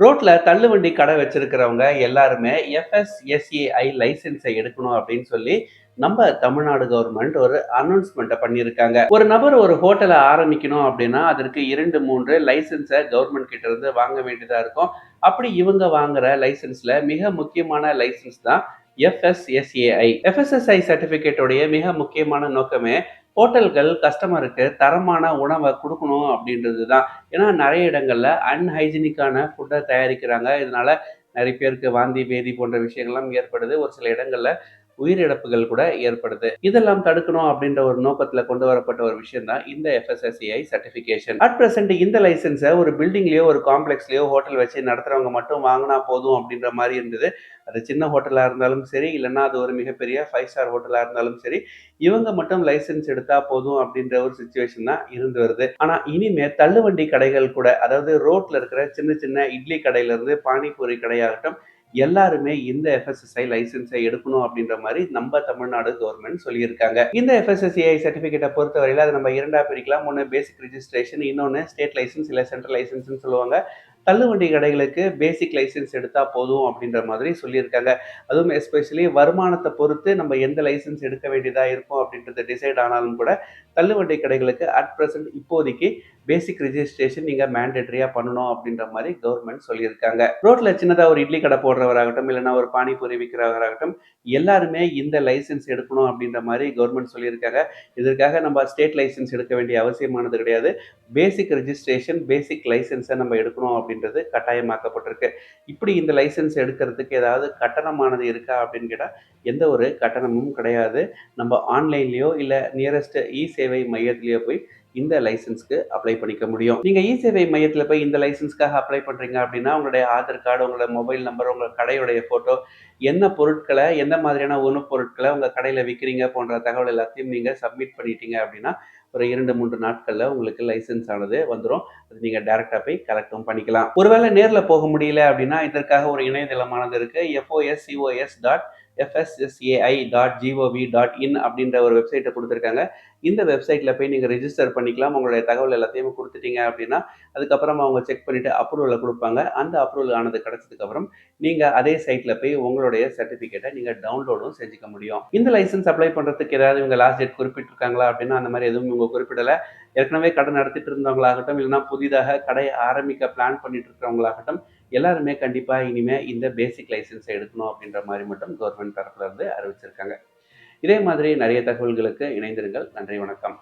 ரோட்ல தள்ளுவண்டி கடை வச்சிருக்கிறவங்க எல்லாருமே எஃப்எஸ்எஸ்ஏஐ லைசென்ஸை எடுக்கணும் அப்படின்னு சொல்லி நம்ம தமிழ்நாடு கவர்மெண்ட் ஒரு அனௌன்ஸ்மெண்ட்டை பண்ணியிருக்காங்க. ஒரு நபர் ஒரு ஹோட்டலை ஆரம்பிக்கணும் அப்படின்னா அதற்கு 2, 3 லைசென்ஸை கவர்மெண்ட் கிட்ட இருந்து வாங்க வேண்டியதா இருக்கும். அப்படி இவங்க வாங்குற லைசென்ஸ்ல மிக முக்கியமான லைசென்ஸ் தான் எஃப்எஸ்எஸ்ஏஐ. எஃப்எஸ்எஸ்ஐ சர்டிபிகேட்டோடைய மிக முக்கியமான நோக்கமே ஹோட்டல்கள் கஸ்டமருக்கு தரமான உணவை கொடுக்கணும் அப்படின்றது தான். ஏன்னா நிறைய இடங்கள்ல அன்ஹைஜீனிக்கான ஃபுட்டை தயாரிக்கிறாங்க. இதனால நிறைய பேருக்கு வாந்தி பேதி போன்ற விஷயங்கள்லாம் ஏற்படுது. ஒரு சில இடங்கள்ல உயிரிழப்புகள் கூட ஏற்படுது. இதெல்லாம் தடுக்கணும் அப்படின்ற ஒரு நோக்கத்துல கொண்டு வரப்பட்ட ஒரு விஷயம் தான் இந்த எஃப்எஸ்எஸ்ஏஐ சர்டிபிகேஷன். அட் பிரசன்ட் இந்த லைசென்ஸை ஒரு பில்டிங்லயோ ஒரு காம்ப்ளெக்ஸ்லயோ ஹோட்டல் வச்சு நடத்துறவங்க மட்டும் வாங்கினா போதும் அப்படின்ற மாதிரி இருந்தது. அது சின்ன ஹோட்டலா இருந்தாலும் சரி, இல்லைன்னா அது ஒரு மிகப்பெரிய 5 ஸ்டார் ஹோட்டலா இருந்தாலும் சரி, இவங்க மட்டும் லைசென்ஸ் எடுத்தா போதும் அப்படின்ற ஒரு சுச்சுவேஷன் தான் இருந்து வருது. ஆனா இனிமே தள்ளுவண்டி கடைகள் கூட, அதாவது ரோட்ல இருக்கிற சின்ன சின்ன இட்லி கடையில இருந்து பானிபூரி கடையாகட்டும், எல்லாருமே இந்த எஃப்எஸ்எஸ்ஐ லைசென்ஸை எடுக்கணும் அப்படின்ற மாதிரி நம்ம தமிழ்நாடு கவர்மெண்ட் சொல்லியிருக்காங்க. இந்த எஃப்எஸ்எஸ்ஐ சர்டிபிகேட்டை பொறுத்தவரையில அதை நம்ம இரண்டா பிரிக்கலாம். ஒன்று பேசிக் ரிஜிஸ்ட்ரேஷன், இன்னொன்று ஸ்டேட் லைசென்ஸ் இல்லை சென்ட்ரல் லைசென்ஸ்னு சொல்லுவாங்க. தள்ளுவண்டி கடைகளுக்கு பேசிக் லைசென்ஸ் எடுத்தா போதும் அப்படின்ற மாதிரி சொல்லியிருக்காங்க. அதுவும் எஸ்பெஷலி வருமானத்தை பொறுத்து நம்ம எந்த லைசென்ஸ் எடுக்க வேண்டியதா இருக்கும் அப்படின்றது டிசைட் ஆனாலும் கூட தள்ளுவண்டி கடைகளுக்கு அட் பிரசன்ட் இப்போதைக்கு பேசிக் ரிஜிஸ்ட்ரேஷன் நீங்க மேண்டேட்டரியா பண்ணணும் அப்படின்ற மாதிரி கவர்மெண்ட் சொல்லியிருக்காங்க. ரோட்ல சின்னதா ஒரு இட்லி கடை போடுறவராகட்டும், இல்லைன்னா ஒரு பானிபூரி விற்கிறவராகட்டும், எல்லாருமே இந்த லைசென்ஸ் எடுக்கணும் அப்படின்ற மாதிரி கவர்மெண்ட் சொல்லியிருக்காங்க. இதற்காக நம்ம ஸ்டேட் லைசென்ஸ் எடுக்க வேண்டிய அவசியமானது கிடையாது. பேசிக் ரிஜிஸ்ட்ரேஷன், பேசிக் லைசென்ஸை நம்ம எடுக்கணும் அப்படின்றது கட்டாயமாக்கப்பட்டிருக்கு. இப்படி இந்த லைசென்ஸ் எடுக்கிறதுக்கு ஏதாவது கட்டணமானது இருக்கா அப்படின்னு கேட்டால் எந்த ஒரு கட்டணமும் கிடையாது. நம்ம ஆன்லைன்லேயோ இல்லை நியரஸ்ட் இ சேவை மையத்திலேயோ போய் இந்த லைசென்ஸ்க்கு அப்ளை பண்ணிக்க முடியும். நீங்க இ சேவை மையத்தில் போய் இந்த லைசென்ஸ்க்காக அப்ளை பண்றீங்க அப்படின்னா உங்களுடைய ஆதார் கார்டு, உங்களோட மொபைல் நம்பர், உங்க கடையுடைய போட்டோ, என்ன பொருட்களை எந்த மாதிரியான உணவுப் பொருட்களை உங்க கடையில விற்கிறீங்க போன்ற தகவல் எல்லாத்தையும் நீங்க சப்மிட் பண்ணிட்டீங்க அப்படின்னா ஒரு 2, 3 நாட்கள்ல உங்களுக்கு லைசென்ஸ் ஆனது வந்துடும். அது நீங்க டைரக்டா போய் கலெக்டும் பண்ணிக்கலாம். ஒருவேளை நேர்ல போக முடியல அப்படின்னா இதற்காக ஒரு இணையதளமானது இருக்கு. foscos.fssai.gov.in அப்படின்ற ஒரு வெப்சைட்டை கொடுத்துருக்காங்க. இந்த வெப்சைட்ல போய் நீங்க ரெஜிஸ்டர் பண்ணிக்கலாம். உங்களுடைய தகவல் எல்லாத்தையும் கொடுத்துட்டீங்க அப்படின்னா அதுக்கப்புறமா அவங்க செக் பண்ணிட்டு அப்ரூவலை கொடுப்பாங்க. அந்த அப்ரூவல் ஆனது கிடைச்சதுக்கு அப்புறம் நீங்க அதே சைட்ல போய் உங்களுடைய சர்டிபிகேட்டை நீங்க டவுன்லோடும் செஞ்சுக்க முடியும். இந்த லைசென்ஸ் அப்ளை பண்றதுக்கு ஏதாவது இவங்க லாஸ்ட் டேட் குறிப்பிட்டிருக்காங்களா அப்படின்னா அந்த மாதிரி எதுவும் இவங்க குறிப்பிடல. ஏற்கனவே கடை நடத்திட்டு இருந்தவங்களாகட்டும், இல்லைன்னா புதிதாக கடை ஆரம்பிக்க பிளான் பண்ணிட்டு இருக்கிறவங்களாகட்டும், எல்லாருமே கண்டிப்பா இனிமே இந்த பேசிக் லைசென்ஸை எடுக்கணும் அப்படின்ற மாதிரி மட்டும் கவர்மெண்ட் தரப்புல இருந்து அறிவிச்சிருக்காங்க. இதே மாதிரி நிறைய தகவல்களுக்கு இணைந்திருங்கள். நன்றி, வணக்கம்.